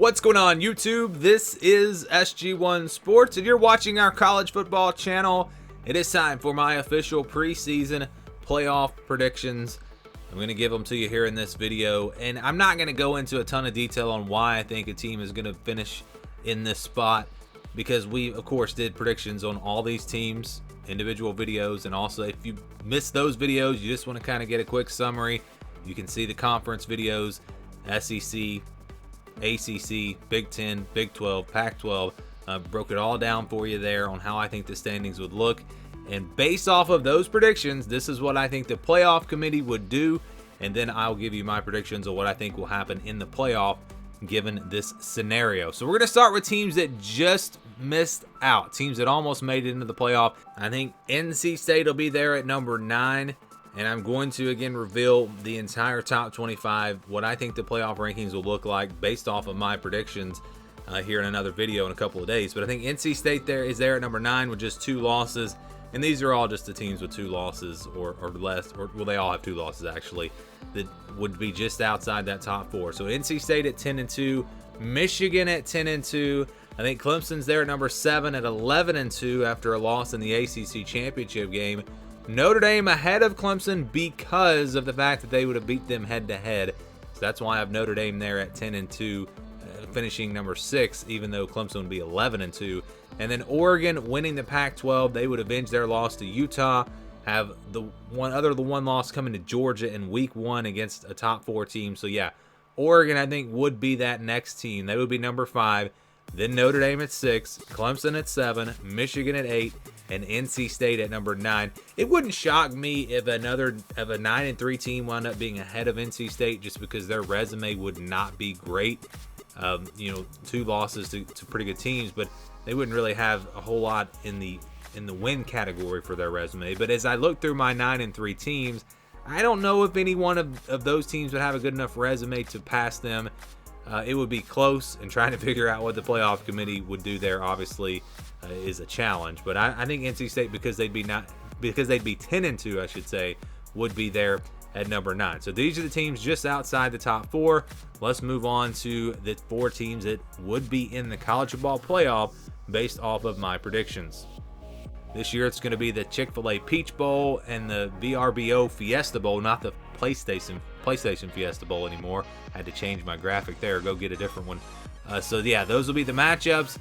What's going on, YouTube? This is SG1 Sports, and you're watching our college football channel. It is time for my official preseason playoff predictions. I'm going to give them to you here in this video, and I'm not going to go into a ton of detail on why I think a team is going to finish in this spot, because we, of course, did predictions on all these teams, individual videos, and also if you missed those videos, you just want to kind of get a quick summary, you can see the conference videos, SEC, ACC, Big 10, Big 12, Pac-12. Broke it all down for you there on how I think the standings would look. And based off of those predictions, this is what I think the playoff committee would do. And then I'll give you my predictions of what I think will happen in the playoff given this scenario. So we're going to start with teams that just missed out. Teams that almost made it into the playoff. I think NC State will be there at number 9. And I'm going to, again, reveal the entire top 25, what I think the playoff rankings will look like based off of my predictions here in another video in a couple of days. But I think NC State is there at number 9 with just 2 losses. And these are all just the teams with 2 losses or less, or well, they all have 2 losses actually, that would be just outside that top 4. So NC State at 10-2, Michigan at 10-2. I think Clemson's there at number 7 at 11-2 after a loss in the ACC championship game. Notre Dame ahead of Clemson because of the fact that they would have beat them head-to-head. So that's why I have Notre Dame there at 10-2, finishing number 6, even though Clemson would be 11-2. And then Oregon winning the Pac-12. They would avenge their loss to Utah. Have the one loss coming to Georgia in week 1 against a top 4 team. So yeah, Oregon I think would be that next team. They would be number 5. Then Notre Dame at 6, Clemson at 7, Michigan at 8, and NC State at number 9. It wouldn't shock me if a 9-3 team wound up being ahead of NC State just because their resume would not be great. 2 losses to pretty good teams, but they wouldn't really have a whole lot in the win category for their resume. But as I look through my 9-3 teams, I don't know if any one of those teams would have a good enough resume to pass them. It would be close, and trying to figure out what the playoff committee would do there obviously is a challenge. But I think NC State, because they'd be 10-2, I should say, would be there at number 9. So these are the teams just outside the top 4. Let's move on to the 4 teams that would be in the college football playoff based off of my predictions. This year it's going to be the Chick-fil-A Peach Bowl and the VRBO Fiesta Bowl, not the PlayStation Fiesta Bowl anymore. I had to change my graphic there, go get a different one. So yeah, those will be the matchups.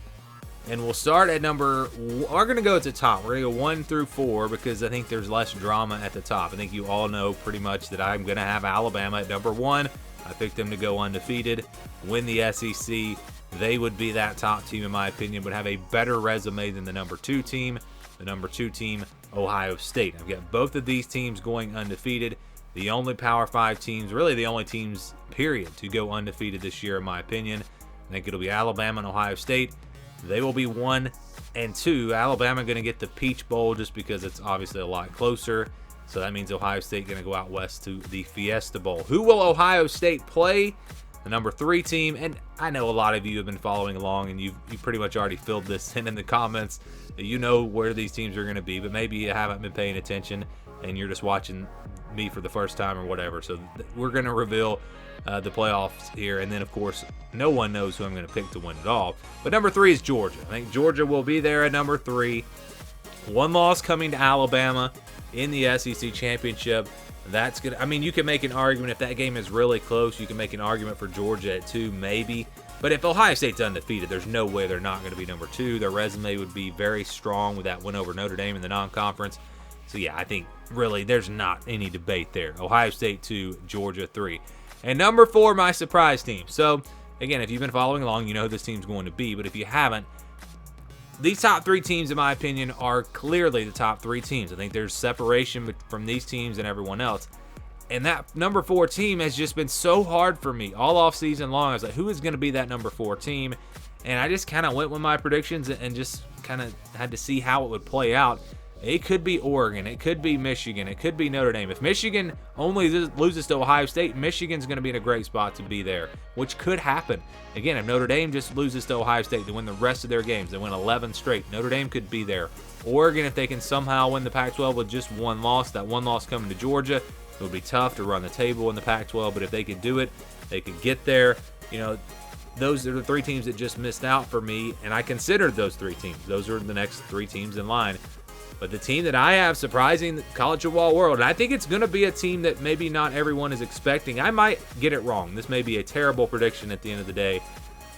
And we'll start at we're going to go at the top. We're going to go 1 through 4 because I think there's less drama at the top. I think you all know pretty much that I'm going to have Alabama at number 1. I picked them to go undefeated, win the SEC. They would be that top team, in my opinion, would have a better resume than the number 2 team. The number 2 team, Ohio State. I've got both of these teams going undefeated. The only Power 5 teams, really the only teams, period, to go undefeated this year, in my opinion. I think it'll be Alabama and Ohio State. They will be 1 and 2. Alabama going to get the Peach Bowl just because it's obviously a lot closer. So that means Ohio State going to go out west to the Fiesta Bowl. Who will Ohio State play? The number 3 team. And I know a lot of you have been following along, and you pretty much already filled this in the comments. You know where these teams are going to be, but maybe you haven't been paying attention and you're just watching me for the first time or whatever. So we're going to reveal the playoffs here, and then of course no one knows who I'm going to pick to win it all. But number 3 is Georgia. I think Georgia will be there at number 3. 1 loss coming to Alabama in the SEC championship. That's good. I mean, you can make an argument if that game is really close. You can make an argument for Georgia at 2, maybe. But if Ohio State's undefeated, there's no way they're not going to be number 2. Their resume would be very strong with that win over Notre Dame in the non-conference. So yeah, I think really there's not any debate there. Ohio State 2, Georgia 3. And number 4, my surprise team. So again, if you've been following along, you know who this team's going to be. But if you haven't, these top 3 teams, in my opinion, are clearly the top 3 teams. I think there's separation from these teams and everyone else. And that number 4 team has just been so hard for me all off season long. I was like, who is going to be that number 4 team? And I just kind of went with my predictions and just kind of had to see how it would play out. It could be Oregon. It could be Michigan. It could be Notre Dame. If Michigan only loses to Ohio State, Michigan's going to be in a great spot to be there, which could happen. Again, if Notre Dame just loses to Ohio State, they win the rest of their games. They win 11 straight. Notre Dame could be there. Oregon, if they can somehow win the Pac-12 with just 1 loss, that 1 loss coming to Georgia, it would be tough to run the table in the Pac-12, but if they could do it, they could get there. You know, those are the 3 teams that just missed out for me, and I considered those 3 teams. Those are the next 3 teams in line. But the team that I have surprising the college football world, and I think it's going to be a team that maybe not everyone is expecting. I might get it wrong. This may be a terrible prediction at the end of the day,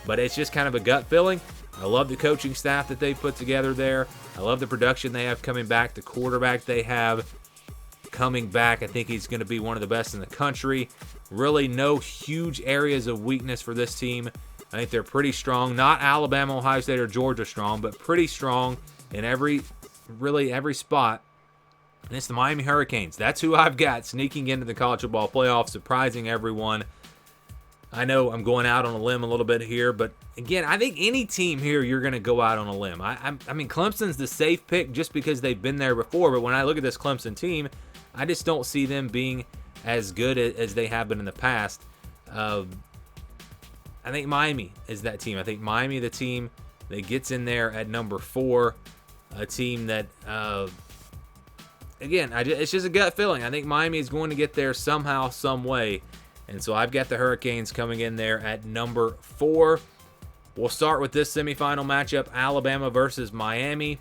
but it's just kind of a gut feeling. I love the coaching staff that they put together there. I love the production they have coming back, the quarterback they have coming back. I think he's going to be one of the best in the country. Really no huge areas of weakness for this team. I think they're pretty strong. Not Alabama, Ohio State, or Georgia strong, but pretty strong in every spot. And it's the Miami Hurricanes. That's who I've got sneaking into the college football playoff, surprising everyone. I know I'm going out on a limb a little bit here, but again, I think any team here, you're going to go out on a limb. I mean, Clemson's the safe pick just because they've been there before, but when I look at this Clemson team, I just don't see them being as good as they have been in the past. I think Miami is that team. I think Miami, the team that gets in there at number 4, a team that, again, it's just a gut feeling. I think Miami is going to get there somehow, some way. And so I've got the Hurricanes coming in there at number 4. We'll start with this semifinal matchup, Alabama versus Miami.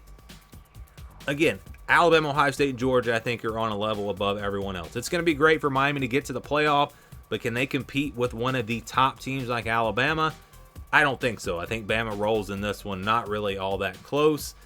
Again, Alabama, Ohio State, and Georgia, I think, are on a level above everyone else. It's going to be great for Miami to get to the playoff, but can they compete with one of the top teams like Alabama? I don't think so. I think Bama rolls in this one, not really all that close.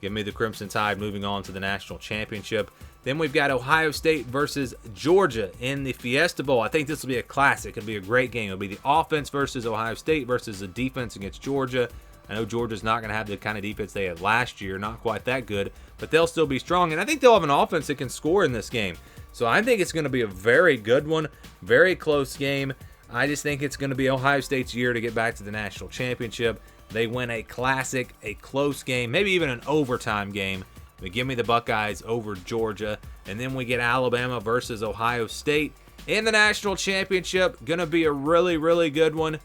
Give me the Crimson Tide moving on to the national championship. Then we've got Ohio State versus Georgia in the Fiesta Bowl. I think this will be a classic. It'll be a great game. It'll be the offense versus Ohio State versus the defense against Georgia. I know Georgia's not going to have the kind of defense they had last year, not quite that good, but they'll still be strong, and I think they'll have an offense that can score in this game. So I think it's going to be a very good one, very close game. I just think it's going to be Ohio State's year to get back to the national championship. They win a classic, a close game, maybe even an overtime game. But give me the Buckeyes over Georgia. And then we get Alabama versus Ohio State in the national championship. Going to be a really, really good one.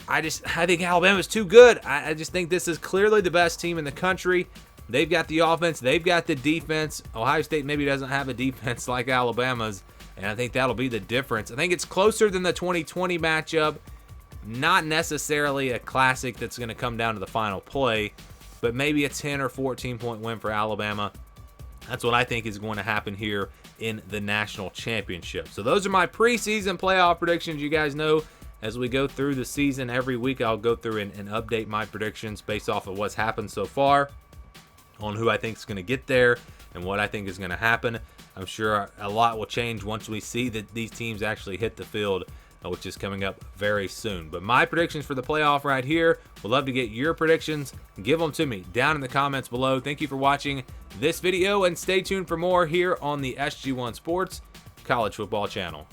I think Alabama's too good. I just think this is clearly the best team in the country. They've got the offense. They've got the defense. Ohio State maybe doesn't have a defense like Alabama's, and I think that'll be the difference. I think it's closer than the 2020 matchup. Not necessarily a classic that's going to come down to the final play, but maybe a 10 or 14-point win for Alabama. That's what I think is going to happen here in the national championship. So those are my preseason playoff predictions. You guys know, as we go through the season every week, I'll go through and update my predictions based off of what's happened so far on who I think is going to get there and what I think is going to happen. I'm sure a lot will change once we see that these teams actually hit the field, which is coming up very soon. But my predictions for the playoff right here. We'd love to get your predictions. Give them to me down in the comments below. Thank you for watching this video, and stay tuned for more here on the SG1 Sports College Football Channel.